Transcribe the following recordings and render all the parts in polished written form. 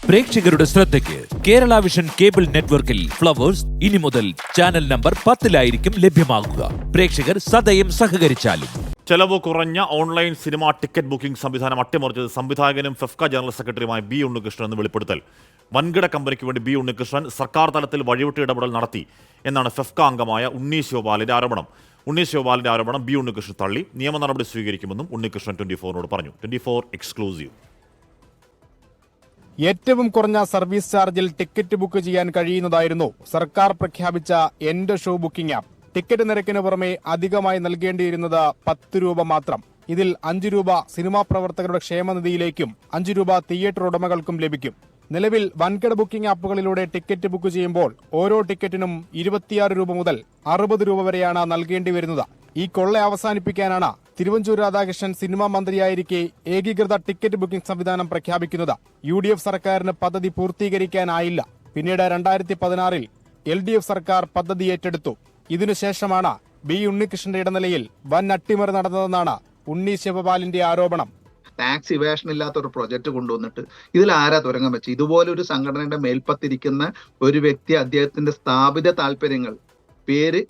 പ്രേക്ഷകരുടെ ശ്രദ്ധയ്ക്ക് Kerala vision cable നെറ്റ്വർക്കിൽ ഫ്ലവേഴ്സ് ഇനി മുതൽ ചാനൽ നമ്പർ 10-ലായിരിക്കും ലഭ്യമാകുക. പ്രേക്ഷകർ സദയം സഹകരിച്ചാലും. ചെലവ് കുറഞ്ഞ ഓൺലൈൻ സിനിമാ ടിക്കറ്റ് ബുക്കിംഗ് സംവിധാനം അട്ടിമറിച്ചത് സംവിധായകനും ഫെഫ്ക ജനറൽ സെക്രട്ടറിയുമായ ബി ഉണ്ണികൃഷ്ണൻ എന്ന് വെളിപ്പെടുത്തൽ. വൻകിട കമ്പനിക്ക് വേണ്ടി ബി ഉണ്ണികൃഷ്ണൻ സർക്കാർ തലത്തിൽ വഴിവിട്ട് ഇടപെടൽ നടത്തി എന്നാണ് ഫെഫ്ക അംഗമായ ഉണ്ണി ശിവപാലിന്റെ ആരോപണം. ഉണ്ണി ശിവപാലിന്റെ ആരോപണം ബി ഉണ്ണികൃഷ്ണൻ തള്ളി. നിയമ നടപടി സ്വീകരിക്കുമെന്നും ഉണ്ണികൃഷ്ണൻ 24-നോട് പറഞ്ഞു. 24 എക്സ്ക്ലൂസീവ്. ഏറ്റവും കുറഞ്ഞ സർവീസ് ചാർജിൽ ടിക്കറ്റ് ബുക്ക് ചെയ്യാൻ കഴിയുന്നതായിരുന്നു സർക്കാർ പ്രഖ്യാപിച്ച എന്റെ ഷോ ബുക്കിംഗ് ആപ്പ്. ടിക്കറ്റ് നിരക്കിന് പുറമെ അധികമായി നൽകേണ്ടിയിരുന്നത് 10 രൂപ മാത്രം. ഇതിൽ 5 രൂപ സിനിമാ പ്രവർത്തകരുടെ ക്ഷേമനിധിയിലേക്കും 5 രൂപ തിയേറ്റർ ഉടമകൾക്കും ലഭിക്കും. നിലവിൽ വൻകിട ബുക്കിംഗ് ആപ്പുകളിലൂടെ ടിക്കറ്റ് ബുക്ക് ചെയ്യുമ്പോൾ ഓരോ ടിക്കറ്റിനും 26 രൂപ മുതൽ 60 രൂപ വരെയാണ് നൽകേണ്ടി വരുന്നത്. ഈ കൊള്ള അവസാനിപ്പിക്കാനാണ് തിരുവഞ്ചൂർ രാധാകൃഷ്ണൻ സിനിമാ മന്ത്രിയായിരിക്കെ ഏകീകൃത ടിക്കറ്റ് ബുക്കിംഗ് സംവിധാനം പ്രഖ്യാപിക്കുന്നത്. UDF സർക്കാരിന് പദ്ധതി പൂർത്തീകരിക്കാനായില്ല. പിന്നീട് 2016-ൽ LDF സർക്കാർ പദ്ധതി ഏറ്റെടുത്തു. ഇതിനുശേഷമാണ് ബി ഉണ്ണികൃഷ്ണന്റെ ഇടനിലയിൽ വൻ അട്ടിമറി നടന്നതെന്നാണ് ഉണ്ണി ശിവപാലിന്റെ ആരോപണം. ടാക്സ് ഇവേഷൻ ഇല്ലാത്ത ഒരു പ്രൊജക്ട് കൊണ്ടുവന്നിട്ട് ഇതിൽ ആരാ തുരങ്കം വെച്ച് ഇതുപോലെ ഒരു സംഘടനയുടെ മേൽപ്പത്തിരിക്കുന്ന ഒരു വ്യക്തി അദ്ദേഹത്തിന്റെ സ്ഥാപിത താല്പര്യങ്ങൾ പേര്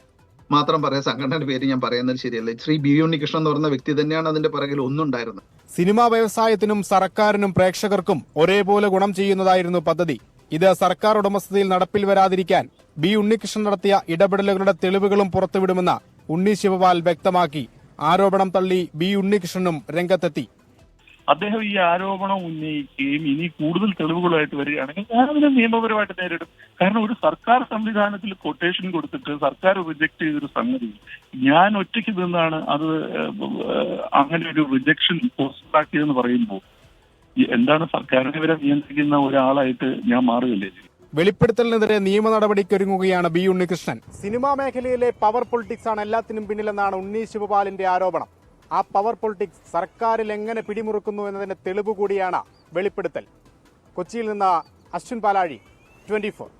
മാത്രം പറയാം, സംഘടനയുടെ പേര് ഞാൻ പറയുന്നത് ശരിയല്ല. ശ്രീ ബി ഉണ്ണികൃഷ്ണൻ എന്ന് പറയുന്ന വ്യക്തി തന്നെയാണ് അതിന്റെ പിറകിൽ ഒന്നുണ്ടായിരുന്നത്. സിനിമാ വ്യവസായത്തിനും സർക്കാരിനും പ്രേക്ഷകർക്കും ഒരേപോലെ ഗുണം ചെയ്യുന്നതായിരുന്നു പദ്ധതി. ഇത് സർക്കാർ ഉടമസ്ഥതയിൽ നടപ്പിൽ വരാതിരിക്കാൻ ബി ഉണ്ണികൃഷ്ണൻ നടത്തിയ ഇടപെടലുകളുടെ തെളിവുകളും പുറത്തുവിടുമെന്ന് ഉണ്ണി ശിവപാൽ വ്യക്തമാക്കി. ആരോപണം തള്ളി ബി ഉണ്ണികൃഷ്ണനും രംഗത്തെത്തി. അദ്ദേഹം ഈ ആരോപണം ഉന്നയിക്കുകയും ഇനി കൂടുതൽ തെളിവുകളായിട്ട് വരികയാണെങ്കിൽ ഞാൻ അതിനെ നിയമപരമായിട്ട് നേരിടും. കാരണം ഒരു സർക്കാർ സംവിധാനത്തിൽ കൊട്ടേഷൻ കൊടുത്തിട്ട് സർക്കാർ റിജക്ട് ചെയ്തൊരു സംഗതി ഞാൻ ഒറ്റയ്ക്ക് നിന്നാണ് അത് അങ്ങനെ ഒരു റിജക്ഷൻ പോസ്റ്റാക്കിയതെന്ന് പറയുമ്പോൾ എന്താണ് സർക്കാരിനെ വരെ നിയന്ത്രിക്കുന്ന ഒരാളായിട്ട് ഞാൻ മാറുകയല്ലേ? വെളിപ്പെടുത്തലിനെതിരെ നിയമ നടപടിക്കൊരുങ്ങുകയാണ് ബി ഉണ്ണികൃഷ്ണൻ. സിനിമാ മേഖലയിലെ പവർ പൊളിറ്റിക്സ് ആണ് എല്ലാത്തിനും പിന്നിലെന്നാണ് ഉണ്ണി ശിവപാലിന്റെ ആരോപണം. ആ പവർ പൊളിറ്റിക്സ് സർക്കാരിൽ എങ്ങനെ പിടിമുറുക്കുന്നു എന്നതിന്റെ തെളിവ് കൂടിയാണ് വെളിപ്പെടുത്തൽ. കൊച്ചിയിൽ നിന്ന് അശ്വിൻ പാലാഴി, 24.